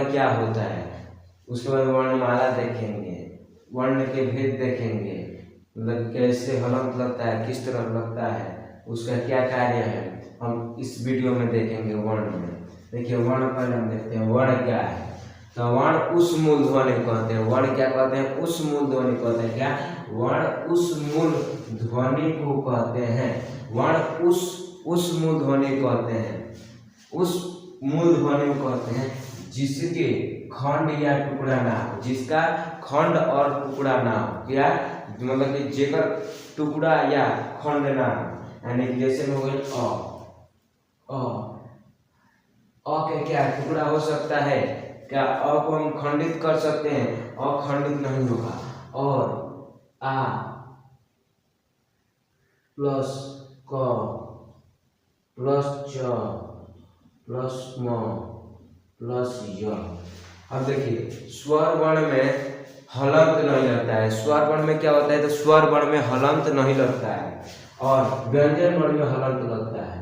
वर्ण क्या होता है, उसके बाद वर्णमाला देखेंगे, वर्ण के भेद देखेंगे, मतलब कैसे हलंत लगता है, किस तरह लगता है, उसका क्या कार्य है, हम इस वीडियो में देखेंगे। वर्ण में देखिए, वर्ण पहले हम देखते हैं वर्ण क्या है। तो वर्ण उस मूल ध्वनि कहते हैं। वर्ण क्या कहते हैं? उस मूल ध्वनि कहते हैं। क्या? वर्ण उस मूल ध्वनि को कहते हैं। वर्ण उस मूल ध्वनि कहते हैं, उस मूल ध्वनि को कहते हैं जिसके खंड या टुकड़ा ना हो, जिसका खंड और टुकड़ा ना हो। क्या मतलब कि जेकर टुकड़ा या खंड ना हो, यानी कि जैसे में हो गए अ के क्या टुकड़ा हो सकता है? क्या अ को हम खंडित कर सकते हैं? अखंडित नहीं होगा। और आ प्लस क प्लस च प्लस म प्लस य। अब देखिए, स्वर वर्ण में हलंत नहीं लगता है। स्वर वर्ण में क्या होता है? तो स्वर वर्ण में हलंत नहीं लगता है और व्यंजन वर्ण में हलंत लगता है।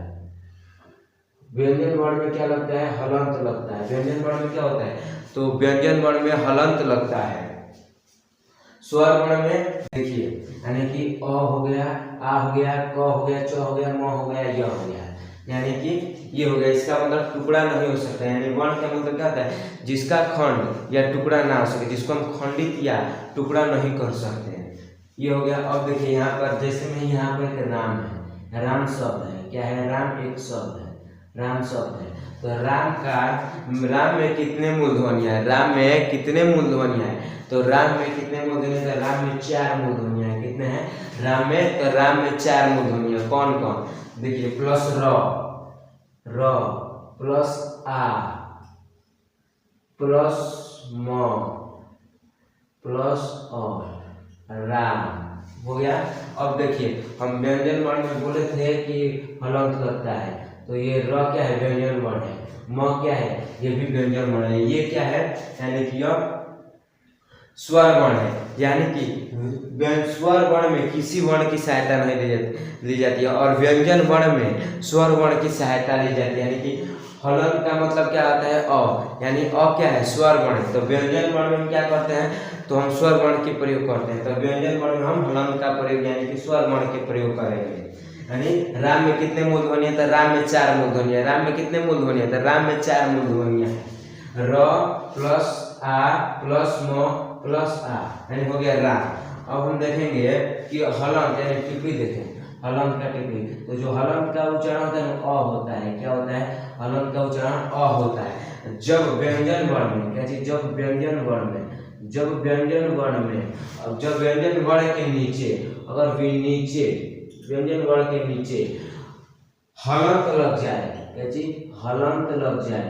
व्यंजन वर्ण में क्या लगता है? हलंत लगता है। व्यंजन वर्ण में क्या होता है? तो व्यंजन वर्ण में हलंत लगता है। स्वर वर्ण में देखिए, यानी कि अ हो गया, आ हो गया, क हो गया, च हो गया, म हो गया, य हो गया, यानी कि ये हो गया। इसका मतलब टुकड़ा नहीं हो सकता। यानी वर्ण का मतलब क्या होता है? जिसका खंड या टुकड़ा ना हो सके, जिसको हम खंडित या टुकड़ा नहीं कर सकते हैं, ये हो गया। अब देखिए यहाँ पर, जैसे में यहाँ पर एक राम है, राम शब्द है। क्या है? राम एक शब्द है, राम शब्द है। तो राम में कितने मूल ध्वनियाँ है? राम में कितने मूल ध्वनियाँ है? तो राम में कितने मूल ध्वनियाँ? तो राम में 4 मूल ध्वनियाँ है। कितने हैं राम में? तो राम में 4 मूल ध्वनियाँ। कौन कौन? देखिए, प्लस र प्लस आ प्लस म प्लस राम हो गया। अब देखिए, हम व्यंजन वर्ण में बोले थे कि हलंत लगता है, तो ये र क्या है? व्यंजन वर्ण है। म क्या है? ये भी व्यंजन वर्ण है। ये क्या है? यानी कि यह स्वर वर्ण है। यानी कि स्वर वर्ण में किसी वर्ण की सहायता नहीं ली जाती है और व्यंजन वर्ण में स्वर वर्ण की सहायता ली जाती है। यानी कि हलंत का मतलब क्या आता है? अ, यानी अ क्या है? स्वर वर्ण। तो व्यंजन वर्ण में हम क्या करते हैं? तो हम स्वर वर्ण के प्रयोग करते हैं। तो व्यंजन वर्ण में हम हलंत का प्रयोग यानी कि स्वर वर्ण के प्रयोग करेंगे। यानी राम में कितने मूल ध्वनि है? तो राम में 4 मूल ध्वनि है। राम में कितने मूल ध्वनि है? तो राम में 4 मूल ध्वनियाँ है। र प्लस आ प्लस म प्लस आ, यानी हो गया राम। अब हम देखेंगे कि हलंत यानी टिप्पणी देखें, हलंत का टिप्पणी। तो जो हलंत का उच्चारण होता है अ होता है। क्या होता है? हलंत का उच्चारण अ होता है। जब व्यंजन वर्ण में क्या चीज? जब व्यंजन वर्ण में जब व्यंजन वर्ण के नीचे, अगर नीचे व्यंजन वर्ण के नीचे हलंत लग जाए, क्या चीज? हलंत लग जाए,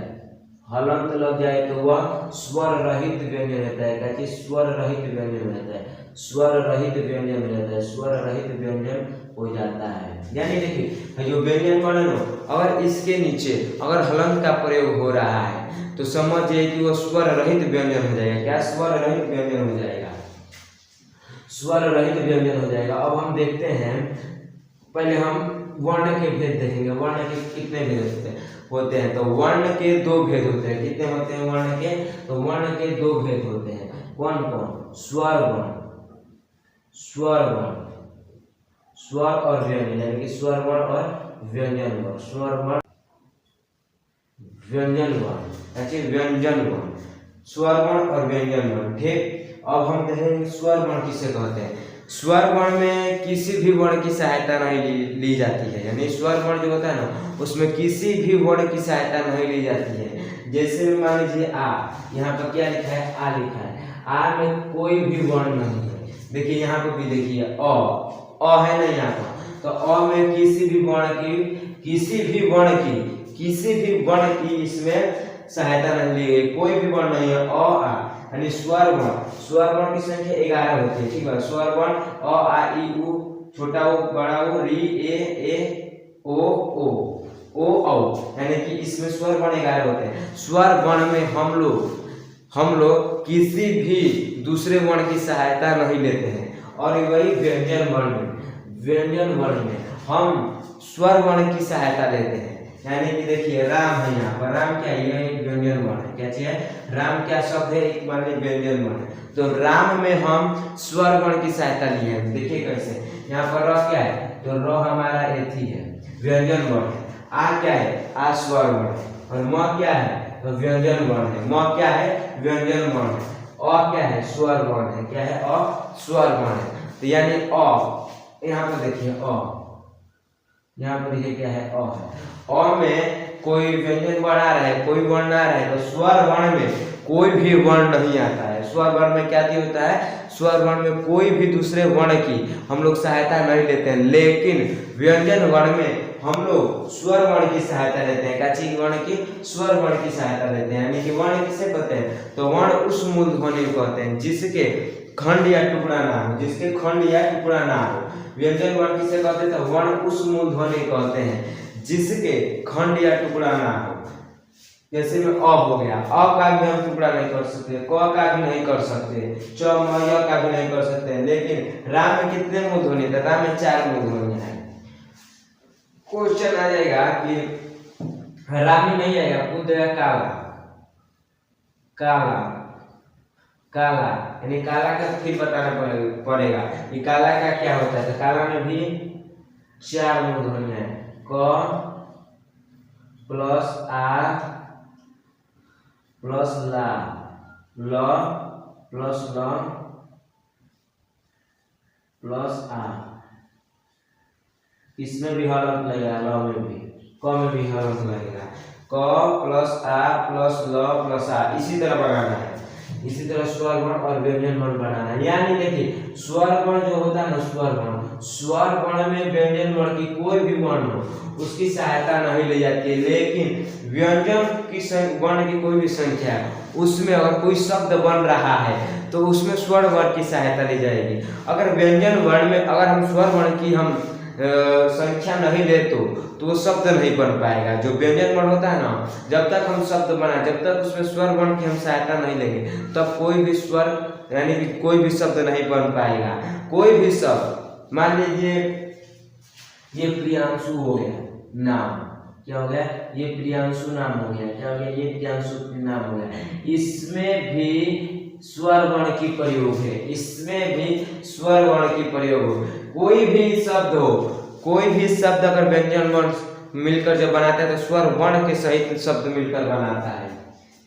हलंत लग जाए तो वह स्वर रहित व्यंजन रहता है। क्या चीज? स्वर रहित व्यंजन रहता है। स्वर रहित व्यंजन रहता है, स्वर रहित व्यंजन हो जाता है। यानी देखिए, जो व्यंजन वर्ण हो, अगर इसके नीचे अगर हलंत का प्रयोग हो रहा है तो समझिए कि वो स्वर रहित व्यंजन हो जाएगा। क्या? स्वर रहित व्यंजन हो जाएगा, स्वर रहित व्यंजन हो जाएगा। अब हम देखते हैं, पहले हम वर्ण के भेद देखेंगे। वर्ण के कितने भेद होते हैं? तो वर्ण के 2 भेद होते हैं। कितने होते हैं वर्ण के? तो वर्ण के 2 भेद होते हैं। कौन कौन? स्वर वर्ण, स्वर वर्ण, स्वर और व्यंजन, यानी कि स्वर वर्ण और व्यंजन वर्ण, स्वर वर्ण व्यंजन वर्ण, ऐसे व्यंजन वर्ण, स्वर वर्ण और व्यंजन वर्ण। ठीक, अब हम देखेंगे स्वर वर्ण किसे कहते हैं। स्वर वर्ण में किसी भी वर्ण की सहायता नहीं ली जाती है। यानी स्वर वर्ण जो होता है ना, उसमें किसी भी वर्ण की सहायता नहीं ली जाती है। जैसे मान लीजिए आ, यहाँ पर क्या लिखा है? आ लिखा है। आ में कोई भी वर्ण नहीं है। देखिए यहाँ पर भी देखिए अ है ना यहाँ पर, तो अ में किसी भी वर्ण की इसमें सहायता नहीं ली गई। कोई भी वर्ण नहीं है। अ आ, यानी स्वर वर्ण की संख्या 11 होती है। ठीक है, स्वर वर्ण अ आ ई उ, छोटा उ, बड़ा उ, री ए ओ औ, यानी कि इसमें स्वर वर्ण 11 होते हैं। स्वर वर्ण में हम लोग किसी भी दूसरे वर्ण की सहायता नहीं लेते हैं। और वही व्यंजन वर्ण में हम स्वर वर्ण की सहायता लेते हैं। यानी कि देखिए राम है, यहाँ पर राम क्या है, ये एक व्यंजन वर्ण है। क्या चीज है, राम क्या शब्द है, एक मान लीजिए व्यंजन वर्ण है। तो राम में हम स्वर वर्ण की सहायता लिए हैं। देखिए कैसे, यहाँ पर र क्या है, तो र हमारा एथी है, व्यंजन वर्ण है। आ क्या है, आ स्वर वर्ण है। और म क्या है, तो व्यंजन वर्ण है। म क्या है, व्यंजन वर्ण है। अ क्या है, स्वर वर्ण है। क्या है, अ स्वर वर्ण है। तो यानी अ, यहाँ पर देखिए अ, यहाँ पर देखिए क्या है, अ है। अ में कोई व्यंजन वर्ण आ रहा है, कोई वर्ण आ रहा है, तो स्वर वर्ण में कोई भी वर्ण नहीं आता है। स्वर वर्ण में क्या होता है, स्वर वर्ण में कोई भी दूसरे वर्ण की हम लोग सहायता नहीं लेते हैं, लेकिन व्यंजन वर्ण में हम लोग स्वर वर्ण की सहायता लेते हैं। क्या चीज, वर्ण की, स्वर वर्ण की सहायता लेते हैं। यानी कि वर्ण किसे कहते हैं, तो वर्ण उस मूल ध्वनि को कहते हैं जिसके खंड या टुकड़ा ना हो, जिसके खंड या टुकड़ा ना हो। व्यंजन वर्ण किसे कहते हैं, तो वर्ण उस मूल ध्वनि कहते हैं जिसके खंड या टुकड़ा ना हो। जैसे में अ हो गया, अ का भी हम टुकड़ा नहीं कर सकते, क का भी नहीं कर सकते, च म य का भी नहीं कर सकते, लेकिन राम में कितने मूल ध्वनि है, राम में 4 मूल ध्वनि है। क्वेश्चन आ जाएगा कि रामी नहीं आएगा, पूछ देगा काला, काला, काला, यानी काला का फिर बताना पड़ेगा कि काला का क्या होता है। तो काला में भी 4 मूल ध्वनि है, क प्लस आ प्लस ला, ल प्लस ल प्लस आ। इसमें भी हलंत लगेगा, ल में भी, क में भी हलंत लगेगा, क प्लस आ प्लस ल प्लस आ। इसी तरह बनाना है, इसी तरह स्वर वर्ण और व्यंजन वर्ण बनाना है। यानी देखिए स्वर वर्ण जो होता है ना, स्वर वर्ण, स्वर वर्ण में व्यंजन वर्ण की कोई भी वर्ण हो उसकी सहायता नहीं ली जाती है, लेकिन व्यंजन की वर्ण की कोई भी संख्या उसमें अगर कोई शब्द बन रहा है तो उसमें स्वर वर्ण की सहायता ली जाएगी। अगर व्यंजन वर्ण में अगर हम स्वर वर्ण की हम संख्या नहीं ले तो वो शब्द नहीं बन पाएगा। जो व्यंजन वर्ण होता है ना, जब तक हम शब्द बना, जब तक उसमें स्वर वर्ण की हम सहायता नहीं लेंगे तब कोई भी स्वर यानी कि कोई भी शब्द नहीं बन पाएगा। कोई भी शब्द, मान लीजिए ये प्रियांशु हो गया नाम, क्या हो गया, ये प्रियांशु नाम हो गया, क्या हो गया, ये प्रियांशु नाम हो गया। इसमें भी स्वर वर्ण की प्रयोग है, इसमें भी स्वर वर्ण की प्रयोग हो। कोई भी शब्द हो, कोई भी शब्द अगर व्यंजन वर्ण मिलकर जब बनाता है तो स्वर वर्ण के सहित शब्द मिलकर बनाता है।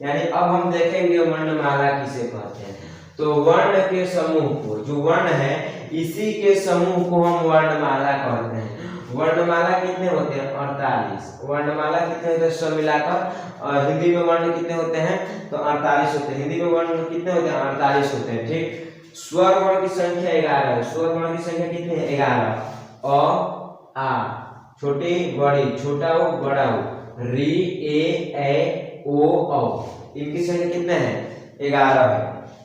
यानी अब हम देखेंगे वर्णमाला किसे कहते हैं। तो वर्ण के समूह को, जो वर्ण है इसी के समूह को हम वर्णमाला कहते हैं। वर्णमाला कितने होते हैं, 48। वर्णमाला कितने होते हैं सब मिलाकर, हिंदी में वर्ण कितने होते हैं, तो 48 होते हैं। हिंदी में वर्ण कितने होते हैं, 48 होते हैं। ठीक, स्वर वर्ण की संख्या 11 है। स्वर वर्ण की संख्या कितनी है, 11। अ आ, छोटी बड़ी, छोटा ओ बड़ा ओ, री ए ओ औ, इनकी संख्या कितने हैं, 11 है।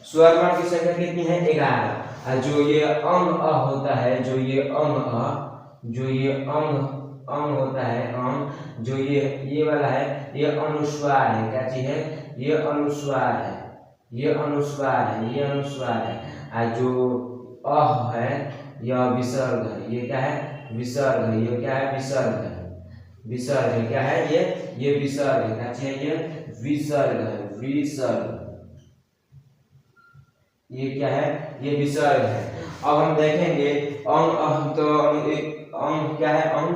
स्वर वर्ण की संख्या कितनी है, 11। और जो ये अंग अ होता है, जो ये अंग अ, जो ये अंग होता है, अंग जो ये वाला है, ये अनुस्वार है। क्या चीज है, ये अनुस्वार है, ये अनुस्वार है, ये अनुस्वार है। और जो अह है यह विसर्ग है। ये क्या है, विसर्ग है। ये क्या है, विसर्ग है, विसर्ग है। क्या है ये विसर्ग है। क्या चीज है, ये विसर्ग है, विसर्ग, ये क्या है, ये विसर्ग है। अब हम देखेंगे अंग अह, तो अंग क्या है, अंग,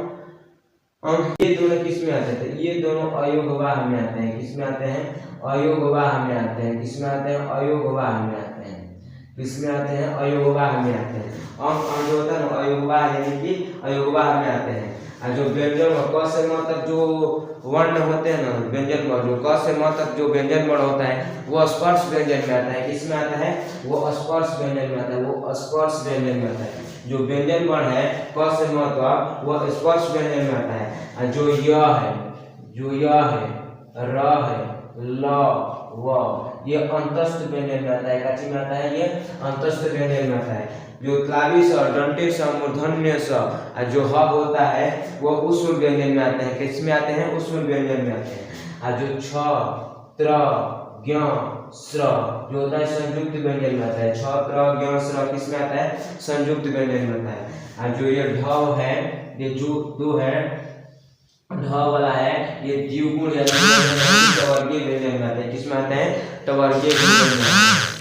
अंग ये दोनों किस में आते हैं, ये दोनों अयोगवाह में आते हैं। किस में आते हैं, अयोगवाह में आते हैं। किस में आते हैं, अयोगवाह में आते हैं। किस में आते हैं, अयोगवाह में आते हैं। अंग जो होता है ना अयोगवाह, यानी कि अयोगवाह में आते हैं। और जो व्यंजन क से म तक जो वर्ण होते हैं ना, व्यंजन वर्ण जो क से म तक जो व्यंजन वर्ण होता है वो स्पर्श व्यंजन में आता है। किस में आता है, वो स्पर्श व्यंजन में आता है, वो स्पर्श व्यंजन में आता है। जो व्यंजन वर्ण है क से म तक वो स्पर्श व्यंजन में आता है। और जो य है, जो य है, र है, ल व, ये अंतस्थ व्यंजन में आता है। क्या चीज में आता है, ये अंतस्थ व्यंजन में आता है। जो ताली स, दंते स, मूर्धन्य स, और जो ह होता है वो उष्ण व्यंजन में आते हैं। किस में आते हैं, उष्ण व्यंजन में आते हैं। और जो छ, त्र, ज्ञ, स्र जो होता है संयुक्त व्यंजन में आता है। छ, त्र, ज्ञ, स्र किस में आता है, संयुक्त व्यंजन में आता है। और जो ये ढ है, ये जो दो है ढ वाला है ये द्विगुण यानी टवर्गीय व्यंजन में आता है। किसमें आता है? टवर्गीय व्यंजन में।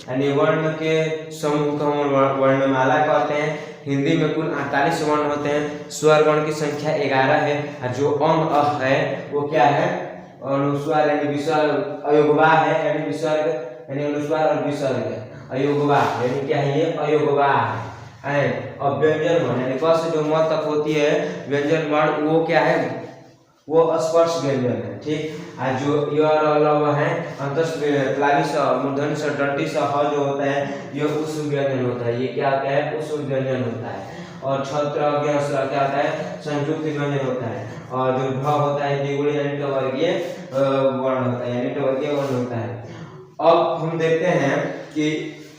यानी वर्ण के समूह को हम वर्णमाला कहते हैं। हिंदी में कुल 48 वर्ण होते हैं। स्वर वर्ण की संख्या 11 है और जो अ है वो क्या है? अनुस्वार यानी विसर्ग अयोगवा है, यानी विसर्ग यानी अनुस्वार और विसर्ग अयोगवा यानी क्या है? ये अयोगवा है। अब व्यंजन वर्ण यानी क से जो म तक होती है व्यंजन वर्ण वो क्या है? वो स्पर्श व्यंजन है। ठीक। आज जो य र है अंतस्थ प्लावी स मूर्धन्य स दंती स ह जो होता है ये उस व्यंजन होता है। ये क्या होता है? उस व्यंजन होता है। और छत्र अज्ञ स क्या होता है? संयुक्त व्यंजन होता है। और जो भ होता है द्विगुणी यानी टवर्गीय वर्ण होता है, यानी टवर्गीय वर्ण होता है। अब हम देखते हैं कि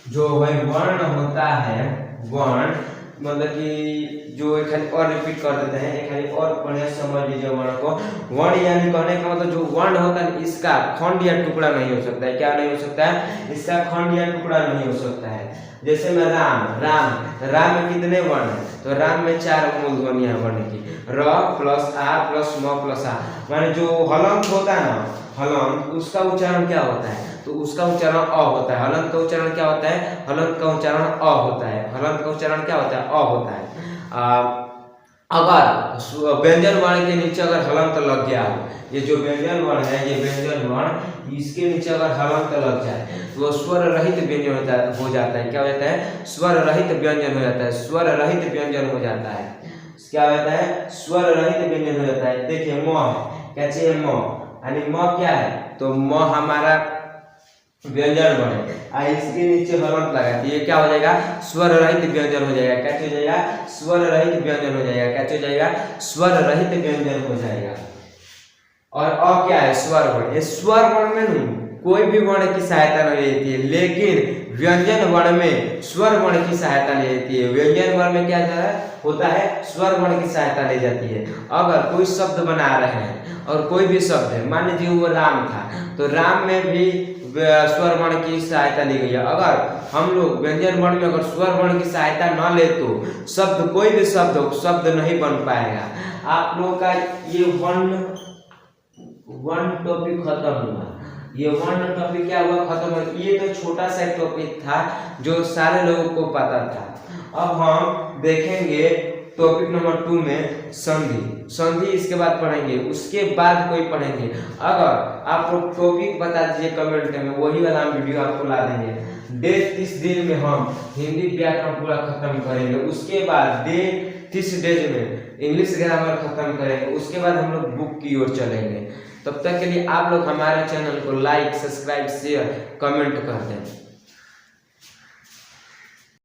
जो वर्ण होता है, वर्ण मतलब कि जो एक खाली और रिपीट कर देते हैं, एक खाली और बढ़िया समझ लीजिए वर्ण को। वर्ण यानी कहने का मतलब जो वर्ण होता है इसका खंड या टुकड़ा नहीं हो सकता है। क्या नहीं हो सकता है? इसका खंड या टुकड़ा नहीं हो सकता है। जैसे में राम में कितने वर्ण हैं? तो राम में 4 मूल ध्वनियां वर्ण की, र प्लस आ प्लस म प्लस आ। माने जो हलंत होता है ना, हलंत उसका उच्चारण क्या होता है? तो उसका उच्चारण अ होता है। हलंत का उच्चारण क्या होता है? हलंत का उच्चारण अ होता है। हलंत का उच्चारण क्या होता है? अ होता है। अगर व्यंजन वर्ण के नीचे अगर हलंत लग गया हो, ये जो व्यंजन वर्ण है, ये व्यंजन वर्ण इसके नीचे अगर हलंत लग जाए तो वो स्वर रहित व्यंजन हो जाता है। क्या हो जाता है? स्वर रहित व्यंजन हो जाता है। स्वर रहित व्यंजन हो जाता है। क्या होता है? स्वर रहित व्यंजन हो जाता है। देखिए म है, क्या चाहिए? म यानी म क्या है? तो म हमारा व्यंजन वर्ण है। इसके नीचे हलंत लगा तो ये क्या हो जाएगा? स्वर रहित व्यंजन हो जाएगा। क्या हो जाएगा? स्वर रहित व्यंजन हो जाएगा। क्या हो जाएगा? स्वर रहित व्यंजन हो जाएगा। और अ क्या है? स्वर वर्ण। ये स्वर वर्ण में कोई भी वर्ण की सहायता नहीं लेती है, लेकिन व्यंजन वर्ण में स्वर वर्ण की सहायता ले लेती है। व्यंजन वर्ण में क्या होता है? स्वर वर्ण की सहायता ली जाती है। अगर कोई शब्द बना रहे हैं और कोई भी शब्द है, मान लीजिए वो राम था, तो राम में भी स्वर वर्ण की सहायता ली गई है। अगर हम लोग व्यंजन वर्ण में अगर स्वर वर्ण की सहायता न ले तो शब्द कोई भी शब्द नहीं बन पाएगा। आप लोगों का ये वन टॉपिक खत्म हुआ। ये वन टॉपिक क्या हुआ? खत्म हुआ। ये तो छोटा सा टॉपिक था जो सारे लोगों को पता था। अब हम देखेंगे टॉपिक नंबर 2 में संधि इसके बाद पढ़ेंगे, उसके बाद कोई पढ़ेंगे। अगर आप लोग टॉपिक बता दीजिए कमेंट में, वही वाला हम वीडियो आपको ला देंगे। डे 30 दिन में हम हिंदी व्याकरण पूरा खत्म करेंगे। उसके बाद डे 30 डेज में इंग्लिश ग्रामर खत्म करेंगे। उसके बाद हम लोग बुक की ओर चलेंगे। तब तक के लिए आप लोग हमारे चैनल को लाइक, सब्सक्राइब, शेयर, कमेंट कर दें।